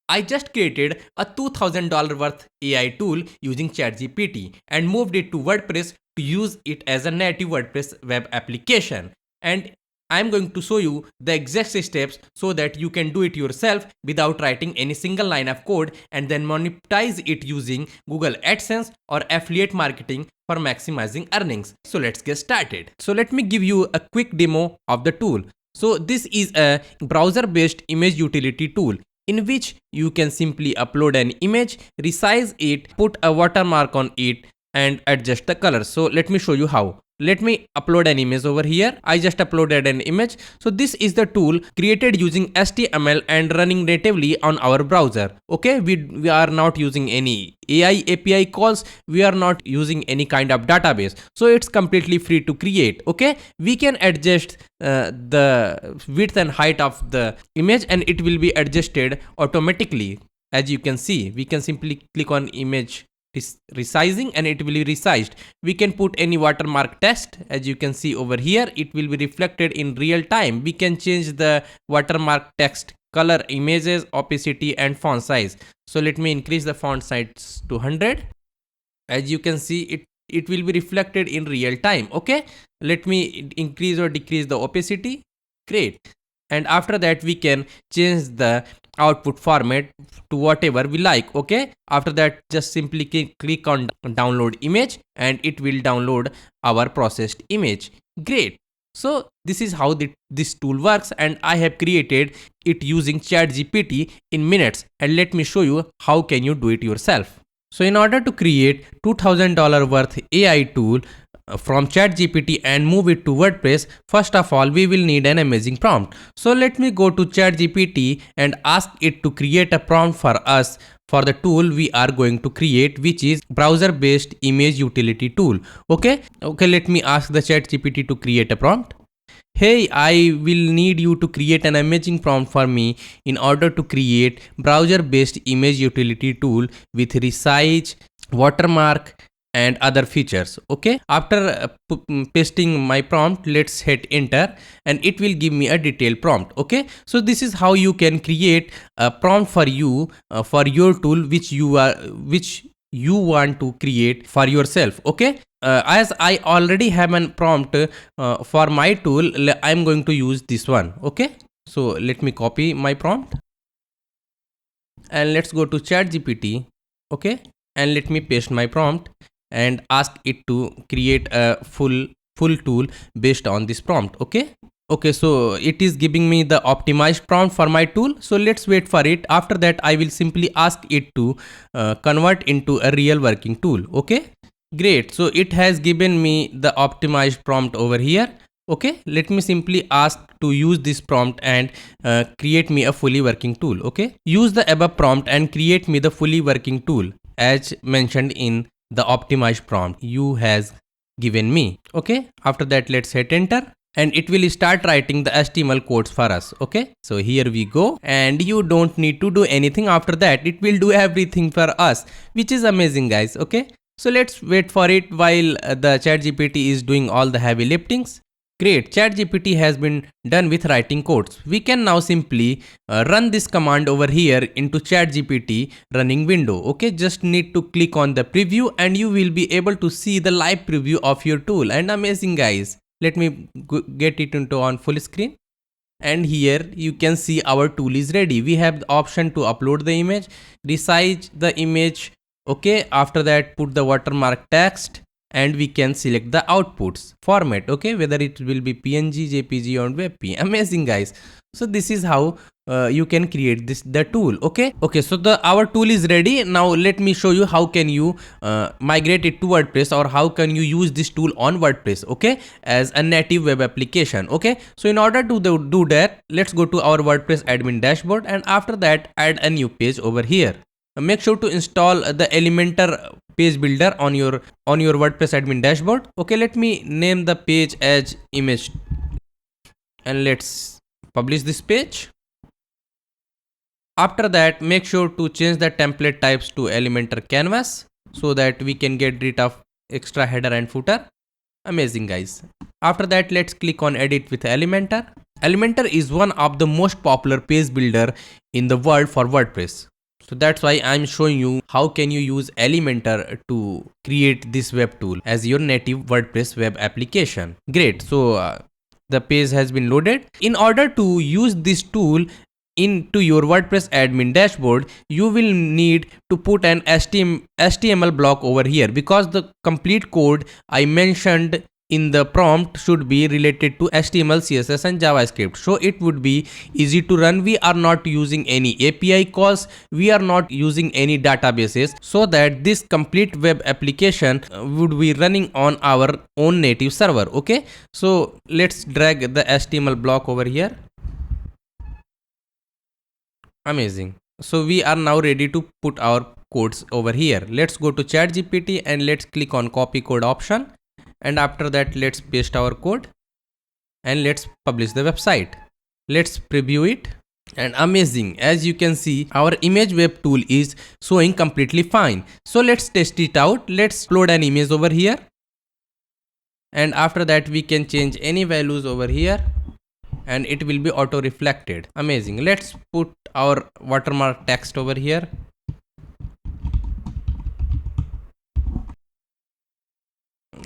I just created a $2,000 worth AI tool using ChatGPT and moved it to WordPress to use it as a native WordPress web application. And I'm going to show you the exact steps so that you can do it yourself without writing any single line of code and then monetize it using Google AdSense or affiliate marketing for maximizing earnings. So let's get started. So let me give you a quick demo of the tool. So this is a browser-based image utility tool in which you can simply upload an image, resize it, put a watermark on it and adjust the color. So let me show you how. Let me upload an image over here. I just uploaded an image. So this is the tool created using HTML and running natively on our browser. Okay, we are not using any AI API calls. We are not using any kind of database. So it's completely free to create. Okay, we can adjust the width and height of the image and it will be adjusted automatically. As you can see, we can simply click on image resizing and it will be resized. We can put any watermark text. As you can see over here, it will be reflected in real time. We can change the watermark text color, images, opacity and font size. So let me increase the font size to 100. As you can see, it will be reflected in real time. Okay, let me increase or decrease the opacity. Great. And after that we can change the output format to whatever we like. Okay, after that just simply click on download image and it will download our processed image. Great. So this is how this tool works and I have created it using ChatGPT in minutes, and let me show you how can you do it yourself. So in order to create $2,000 worth AI tool from ChatGPT and move it to WordPress, first of all we will need an amazing prompt. So let me go to ChatGPT and ask it to create a prompt for us for the tool we are going to create, which is browser based image utility tool. Okay, let me ask the ChatGPT to create a prompt. Hey, I will need you to create an amazing prompt for me in order to create browser based image utility tool with resize, watermark and other features. Okay, after pasting my prompt, let's hit enter and it will give me a detailed prompt. Okay, so this is how you can create a prompt for you for your tool which you want to create for yourself. Okay, as I already have a prompt for my tool, I'm going to use this one. Okay, so let me copy my prompt and let's go to ChatGPT. Okay, and let me paste my prompt and ask it to create a full tool based on this prompt. Okay, so it is giving me the optimized prompt for my tool. So let's wait for it. After that I will simply ask it to convert into a real working tool. Okay, great. So it has given me the optimized prompt over here. Okay, let me simply ask to use this prompt and create me a fully working tool. Okay, use the above prompt and create me the fully working tool as mentioned in the optimized prompt you has given me. Okay, after that let's hit enter and it will start writing the HTML codes for us. Okay, so here we go, and you don't need to do anything after that. It will do everything for us, which is amazing, guys. Okay, so let's wait for it while the ChatGPT is doing all the heavy liftings. Great, ChatGPT has been done with writing codes. We can now simply run this command over here into ChatGPT running window. Okay, just need to click on the preview and you will be able to see the live preview of your tool. And amazing, guys. Let me get it into on full screen. And here you can see our tool is ready. We have the option to upload the image, resize the image. Okay, after that put the watermark text, and we can select the outputs format. Okay, whether it will be PNG, JPG or WebP. Amazing, guys. So this is how you can create the tool. Okay, so our tool is ready. Now let me show you how can you migrate it to WordPress, or how can you use this tool on WordPress, okay, as a native web application. Okay, so in order to do that, let's go to our WordPress admin dashboard and after that add a new page over here. Make sure to install the Elementor page builder on your WordPress admin dashboard. Okay, let me name the page as image and let's publish this page. After that, make sure to change the template types to Elementor canvas so that we can get rid of extra header and footer. Amazing, guys. After that, let's click on edit with Elementor. Elementor is one of the most popular page builder in the world for WordPress. So that's why I'm showing you how can you use Elementor to create this web tool as your native WordPress web application. Great. So the page has been loaded. In order to use this tool into your WordPress admin dashboard, you will need to put an HTML block over here, because the complete code I mentioned in the prompt should be related to HTML, CSS and JavaScript. So it would be easy to run. We are not using any API calls. We are not using any databases, so that this complete web application would be running on our own native server. Okay. So let's drag the HTML block over here. Amazing. So we are now ready to put our codes over here. Let's go to ChatGPT and let's click on copy code option. And after that, let's paste our code and let's publish the website. Let's preview it. And amazing, as you can see, our image web tool is showing completely fine. So let's test it out. Let's load an image over here. And after that, we can change any values over here and it will be auto reflected. Amazing. Let's put our watermark text over here.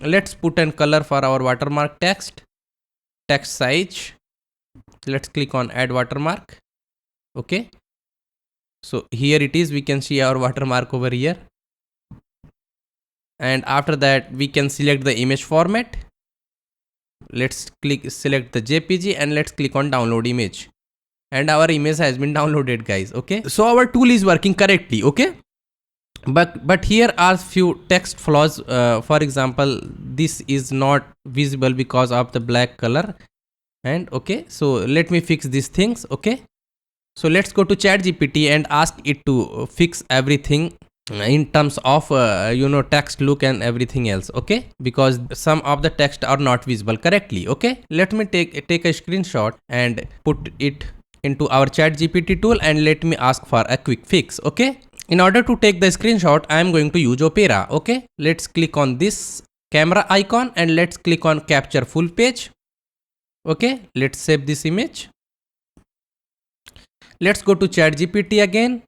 Let's put an color for our watermark text size. Let's click on add watermark. Okay, so here it is. We can see our watermark over here, and after that we can select the image format. Let's select the JPG and let's click on download image, and our image has been downloaded, guys. Okay, so our tool is working correctly. Okay, but here are few text flaws. For example, this is not visible because of the black color. And okay, so let me fix these things. Okay, so let's go to ChatGPT and ask it to fix everything in terms of text look and everything else. Okay, because some of the text are not visible correctly. Okay, let me take a screenshot and put it into our ChatGPT tool, and let me ask for a quick fix. Okay, in order to take the screenshot, I am going to use Opera. Okay, let's click on this camera icon and let's click on capture full page. Okay, let's save this image. Let's go to ChatGPT again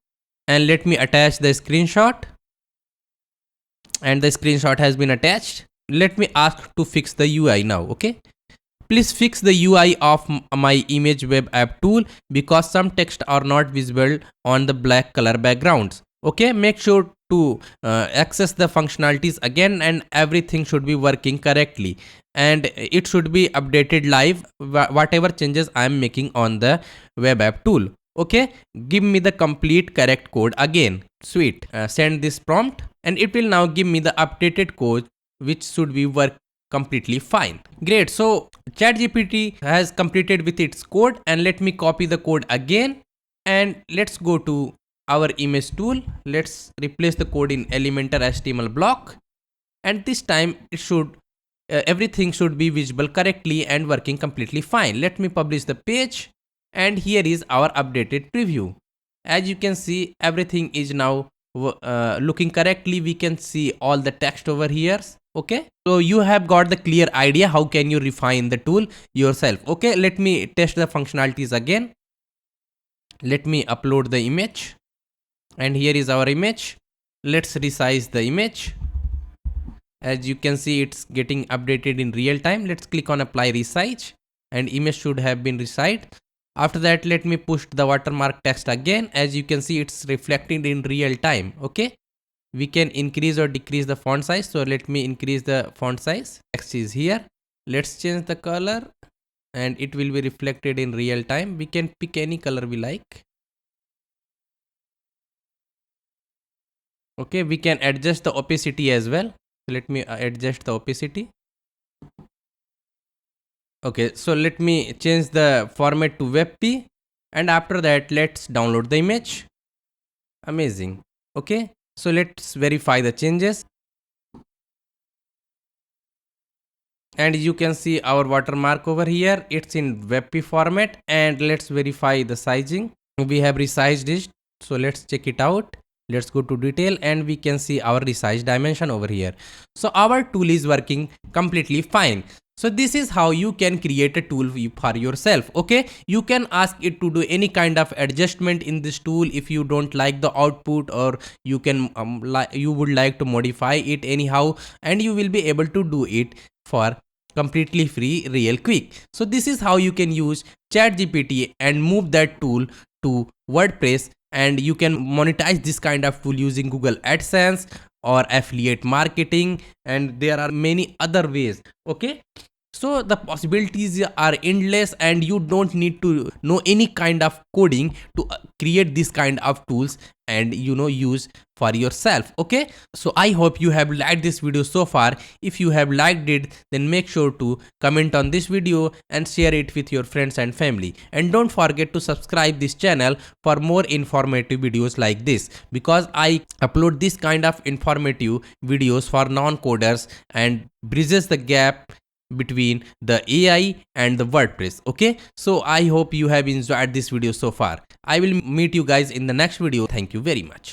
and let me attach the screenshot, and the screenshot has been attached. Let me ask to fix the UI now. Okay, please fix the UI of my image web app tool because some text are not visible on the black color backgrounds. Okay, make sure to access the functionalities again, and everything should be working correctly, and it should be updated live whatever changes I am making on the web app tool. Okay, give me the complete correct code again. Sweet. Send this prompt and it will now give me the updated code which should be work completely fine. Great. So ChatGPT has completed with its code, and let me copy the code again and let's go to our image tool. Let's replace the code in Elementor HTML block, and this time it should everything should be visible correctly and working completely fine. Let me publish the page, and here is our updated preview. As you can see, everything is now looking correctly. We can see all the text over here. Okay, so you have got the clear idea how can you refine the tool yourself. Okay, let me test the functionalities again. Let me upload the image, and here is our image. Let's resize the image. As you can see, it's getting updated in real time. Let's click on apply resize, and image should have been resized. After that, let me push the watermark text again. As you can see, it's reflected in real time. Okay, we can increase or decrease the font size. So let me increase the font size. Text is here. Let's change the color, and it will be reflected in real time. We can pick any color we like. Okay, we can adjust the opacity as well. Let me adjust the opacity. Okay, so let me change the format to WebP, and after that let's download the image. Amazing. Okay, so let's verify the changes, and you can see our watermark over here. It's in WebP format, and let's verify the sizing. We have resized it, so let's check it out. Let's go to detail, and we can see our resize dimension over here. So our tool is working completely fine. So this is how you can create a tool for yourself. Okay, you can ask it to do any kind of adjustment in this tool if you don't like the output, or you can you would like to modify it anyhow, and you will be able to do it for completely free real quick. So this is how you can use ChatGPT and move that tool to WordPress, and you can monetize this kind of tool using Google AdSense or affiliate marketing, and there are many other ways. Okay, so the possibilities are endless, and you don't need to know any kind of coding to create this kind of tools and use for yourself. Okay, so I hope you have liked this video so far. If you have liked it, then make sure to comment on this video and share it with your friends and family, and don't forget to subscribe this channel for more informative videos like this, because I upload this kind of informative videos for non-coders and bridges the gap between the AI and the WordPress. Okay, so I hope you have enjoyed this video so far. I will meet you guys in the next video. Thank you very much.